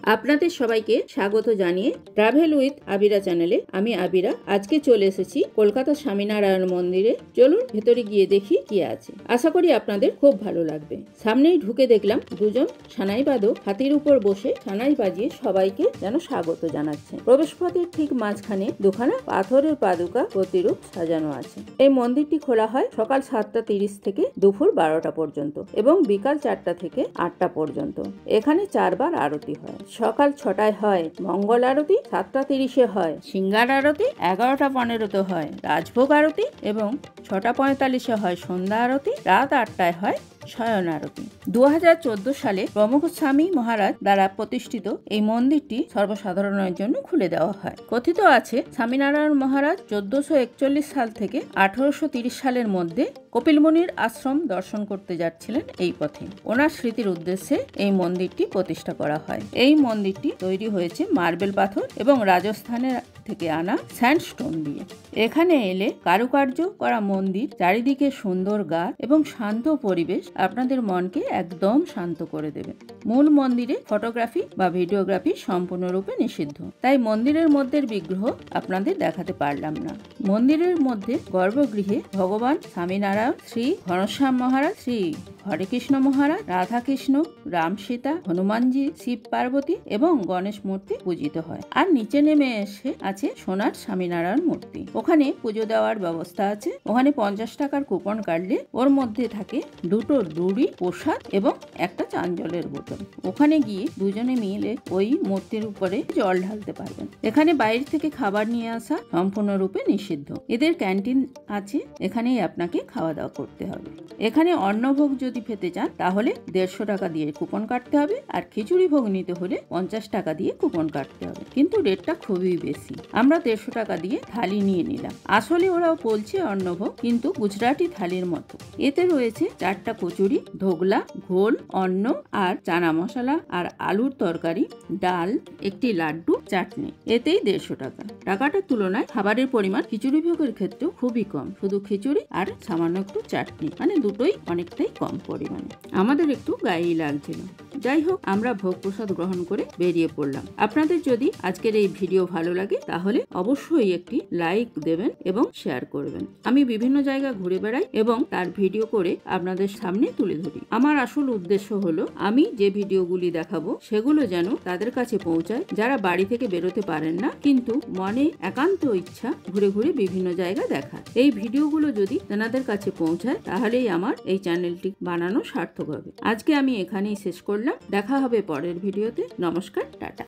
আপনাদের সবাইকে স্বাগত জানিয়ে ট্রাভেল উইথ আবিরা চ্যানেলে আমি আবিরা আজকে চলে এসেছি কলকাতা স্বামীনারায়ণ মন্দিরে। চলুন ভেতরে গিয়ে দেখি কি আছে। আশা করি আপনাদের খুব ভালো লাগবে। সামনেই ঢুকে দেখলাম দুজন সানাই বাদক হাতির উপর বসে সানাই বাজিয়ে সবাইকে যেন স্বাগত জানাচ্ছে। প্রবেশপথের ঠিক মাঝখানে দুখানা পাথরের পাদুকা প্রতিরূপ সাজানো আছে। এই মন্দিরটি খোলা হয় সকাল 7:30 থেকে দুপুর 12টা পর্যন্ত এবং বিকাল 4টা থেকে 8টা পর্যন্ত। এখানে 4 বার আরতি হয়। সকাল 6টায় হয় মঙ্গল আরতি, 7:30 হয় সিঙ্গার আরতি, 11:15 হয় রাজভোগ আরতি এবং 6:45 হয় সন্ধ্যা আরতি, রাত 8টায় হয় শয়ন আরতি। 2014 সালে প্রমুখ স্বামী মহারাজ দ্বারা প্রতিষ্ঠিত এই মন্দিরটি সর্বসাধারণের জন্য খুলে দেওয়া হয়। কথিত আছে স্বামীনারায়ণ মহারাজ 1441 সাল থেকে 1830 সালের মধ্যে কপিল মুনির আশ্রম দর্শন করতে যাচ্ছিলেন এই পথে। ওনার স্মৃতির উদ্দেশ্যে এই মন্দিরটি প্রতিষ্ঠা করা হয়। এই মন্দিরটি তৈরি হয়েছে মার্বেল পাথর এবং রাজস্থানের থেকে আনা স্যান্ডস্টোন দিয়ে। এখানে এলে কারুকার্য করা মন্দির, চারিদিকে সুন্দর গাছ এবং শান্ত পরিবেশ আপনাদের মনকে একদম শান্ত করে দেবে। মূল মন্দিরে ফটোগ্রাফি বা ভিডিওগ্রাফি সম্পূর্ণরূপে নিষিদ্ধ, তাই মন্দিরের মধ্যে বিগ্রহ আপনাদের দেখাতে পারলাম না। মন্দিরের মধ্যে গর্ভগৃহে ভগবান স্বামীনারায়ণ, শ্রী ঘনশ্যাম মহারাজ, শ্রী হরেকৃষ্ণ মহারাজ, রাধাকৃষ্ণ, রাম সীতা, হনুমানজি, শিব পার্বতী এবং গণেশ মূর্তি পূজিত হয়। আর নিচে নেমে এসে আছে সোনার স্বামীনারায়ণ মূর্তি। ওখানে পুজো দেওয়ার ব্যবস্থা আছে। ওখানে 50 টাকার কুপন কাটলে ওর মধ্যে থাকে দুটো ডুরি, প্রসাদ এবং একটা চান জলের বোতল। ওখানে গিয়ে দুজনে মিলে ওই মূর্তির উপরে জল ঢালতে পারবেন। এখানে বাইরে থেকে খাবার নিয়ে আসা সম্পূর্ণরূপে নিষিদ্ধ। এদের ক্যান্টিন আছে, এখানেই আপনাকে খাওয়া দাওয়া করতে হবে। এখানে অন্নভোগ যদি পেতে চান তাহলে 150 টাকা দিয়ে কুপন কাটতে হবে, আর খিচুড়ি ভোগ নিতে হলে 50 টাকা দিয়ে কুপন কাটতে হবে, কিন্তু রেটটা খুবই বেশি। আমরা 150 টাকা দিয়ে থালি নিয়ে নিলাম। আসলে ওরাও বলছে অন্নভোগ, কিন্তু গুজরাটি থালির মতো। এতে রয়েছে 4টা কচুরি, ধোগলা, ঘোল, অন্ন আর চানা মশলা আর আলুর তরকারি, ডাল, একটি লাড্ডু, চাটনি। এতেই 150 টাকা। টাকাটার তুলনায় খাবারের পরিমাণ খিচুড়ি ভোগের ক্ষেত্রেও খুবই কম। শুধু খিচুড়ি আর সামান্য একটু চাটনি, মানে দুটোই অনেকটাই কম পরিমাণে। আমাদের একটু গায়েই লাগছিল। যাই হোক, আমরা ভোগ প্রসাদ গ্রহণ করে বেরিয়ে পড়লাম। আপনাদের যদি আজকের এই ভিডিও ভালো লাগে তাহলে অবশ্যই একটি লাইক দেবেন এবং শেয়ার করবেন। আমি বিভিন্ন জায়গা ঘুরে বেড়াই এবং তার ভিডিও করে আপনাদের সামনে তুলে ধরি। আমার আসল উদ্দেশ্য হলো আমি যে ভিডিওগুলি দেখাবো সেগুলো যেন তাদের কাছে পৌঁছায় যারা বাড়ি থেকে বেরোতে পারেন না, কিন্তু মনে একান্ত ইচ্ছা ঘুরে ঘুরে বিভিন্ন জায়গা দেখার। এই ভিডিওগুলো যদি তেনাদের কাছে পৌঁছায় তাহলেই আমার এই চ্যানেলটি বানানো সার্থক হবে। আজকে আমি এখানেই শেষ করলাম। দেখা হবে পরের ভিডিওতে। নমস্কার, টাটা।